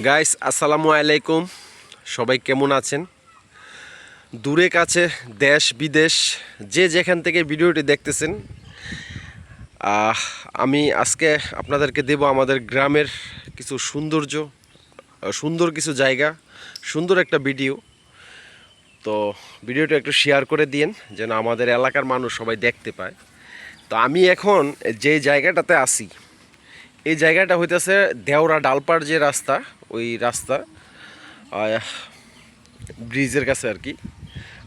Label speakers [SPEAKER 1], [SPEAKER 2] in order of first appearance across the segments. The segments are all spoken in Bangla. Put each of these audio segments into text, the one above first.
[SPEAKER 1] গাইস আসসালামু আলাইকুম, সবাই কেমন আছেন? দূরে কাছে দেশ বিদেশ যে যেখান থেকে ভিডিওটি দেখতেছেন, আমি আজকে আপনাদেরকে দেব আমাদের গ্রামের কিছু সৌন্দর্য, সুন্দর কিছু জায়গা, সুন্দর একটা ভিডিও। তো ভিডিওটা একটু শেয়ার করে দিন যেন আমাদের এলাকার মানুষ সবাই দেখতে পায়। তো আমি এখন যে জায়গাটাতে আছি, এই জায়গাটা হইতেছে দেওরা ডালপাড় যে রাস্তা, ওই রাস্তা ব্রিজের কাছে আর কি।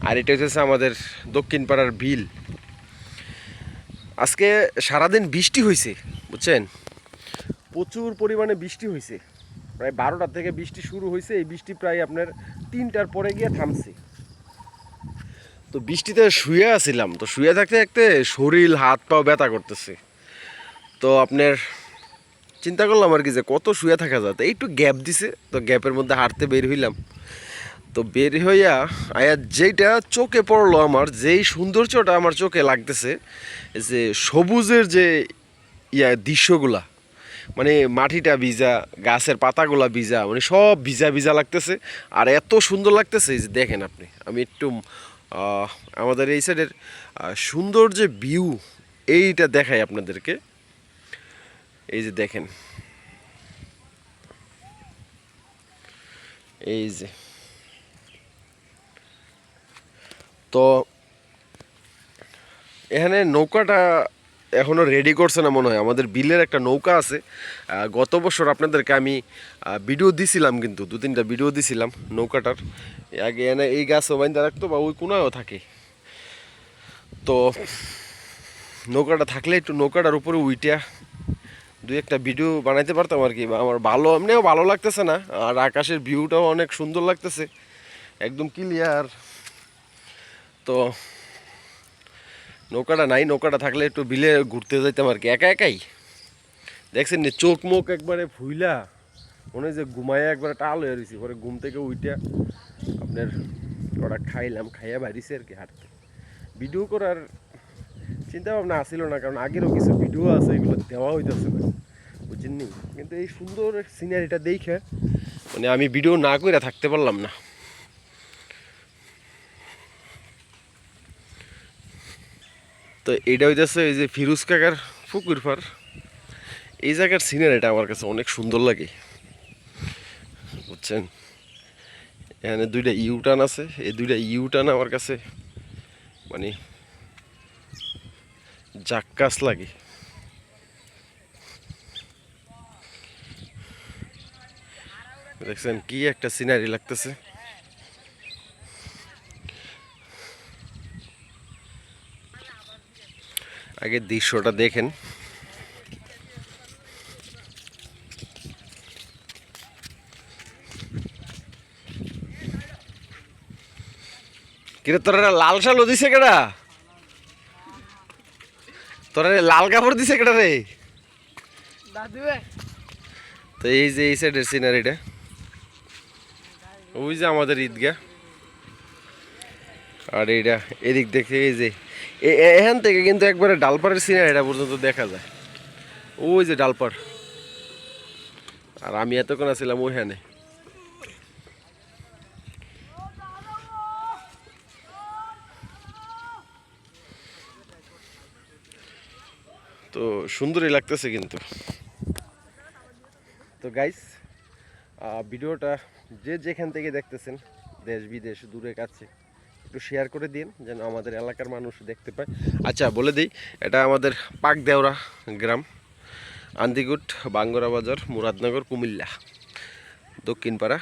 [SPEAKER 1] আর এটা হচ্ছে আমাদের দক্ষিণ পাড়ার বিল। আজকে সারাদিন বৃষ্টি হয়েছে, বুঝছেন, প্রচুর পরিমাণে বৃষ্টি হয়েছে। প্রায় 12টা থেকে বৃষ্টি শুরু হয়েছে, এই বৃষ্টি প্রায় আপনার 3টার পরে গিয়ে থামছে। তো বৃষ্টিতে শুয়ে আছিলাম, তো শুয়ে থাকতে থাকতে শরীর হাত পাও ব্যথা করতেছে। তো আপনার চিন্তা করলাম আর কি যে কত শুয়ে থাকা যায়, তো একটু গ্যাপ দিছে, তো গ্যাপের মধ্যে হাঁটতে বের হইলাম। তো বের হইয়া আয়া যেইটা চোখে পড়লো, আমার যেই সৌন্দর্যটা আমার চোখে লাগতেছে, যে সবুজের যে দৃশ্যগুলা, মানে মাটিটা ভিজা, গাছের পাতাগুলা ভিজা, মানে সব ভিজা ভিজা লাগতেছে। আর এত সুন্দর লাগতেছে যে দেখেন আপনি, আমি একটু আমাদের এই সাইডের সুন্দর যে ভিউ, এইটা দেখাই আপনাদেরকে। এই যে দেখেন, এই যে, তো এখানে নৌকাটা এখনও রেডি করছে না মনে হয়। আমাদের বিলের একটা নৌকা আছে, গত বছর আপনাদেরকে আমি ভিডিও দিছিলাম, কিন্তু 2-3টা ভিডিও দিছিলাম নৌকাটার। আগে এনে এই গাছও বাইন্দা রাখতো বা ওই কোনায়ও থাকে। তো নৌকাটা থাকলে একটু নৌকাটার উপরে উইটা 2-একটা ভিডিও বানাইতে পারতাম আর কি। আমার ভালো, এমনিও ভালো লাগতেছে না, আর আকাশের ভিউটাও অনেক সুন্দর লাগতেছে, একদম ক্লিয়ার। তো নৌকাটা নাই, নৌকাটা থাকলে একটু বিলে ঘুরতে যাইতাম আর কি, একা একাই। দেখছেন নি চোখ মুখ একবারে ভুইলা, মনে হয় যে ঘুমাইয়া একবারে টাল হয়ে রয়েছি। পরে ঘুম থেকে উইটা আপনার ওরা খাইলাম, খাইয়া বাড়িছে আর কি হাঁটতে। ভিডিও করার চিন্তা ভাবনা আসছিল না, কারণ আগেরও কিছু ভিডিও আছে, এগুলো দেওয়া হইতেছে না, বুঝছেননি। কিন্তু এই সুন্দর সিনারিটা দেখে মানে আমি ভিডিও না করে থাকতে পারলাম না। তো এটা হইতেছে এই যে ফিরোজ কাকার পুকুর পাড়। এই জায়গার সিনারিটা আমার কাছে অনেক সুন্দর লাগে, বুঝছেন। এখানে 2টা ইউটার্ন আছে, এই 2টা ইউটার্ন আমার কাছে মানে জাক্কাস লাগে। দেখছেন কি একটা সিনারি লাগতেছে। আগে দৃশ্যটা দেখেন। কিরে তোরা লাল শালও দিছে কেডা? তোরা লাল কাপড় দিছে কেডা রে? তো এই যে এই সাইডের সিনারিটা, ওই যে আমাদের ঈদগাহ, আর এইটা এদিক দেখে এই যে এখান থেকে কিন্তু একবারে ডালপাড়ের সিনারিটা পর্যন্ত দেখা যায়। ওই যে ডালপাড়, আর আমি এতক্ষণ আছিলাম ওইখানে। তো সুন্দরই লাগতেছে কিন্তু। তো গাইস, ভিডিওটা যে যেখান থেকে দেখতেছেন, দেশ বিদেশ দূরে কাছে, একটু শেয়ার করে দিন যেন আমাদের এলাকার মানুষ দেখতে পায়। আচ্ছা বলে দিই, এটা আমাদের পাকদেওরা গ্রাম, আন্দিগুট, বাঙ্গরা বাজার, মুরাদনগর, কুমিল্লা, দক্ষিণ পাড়া।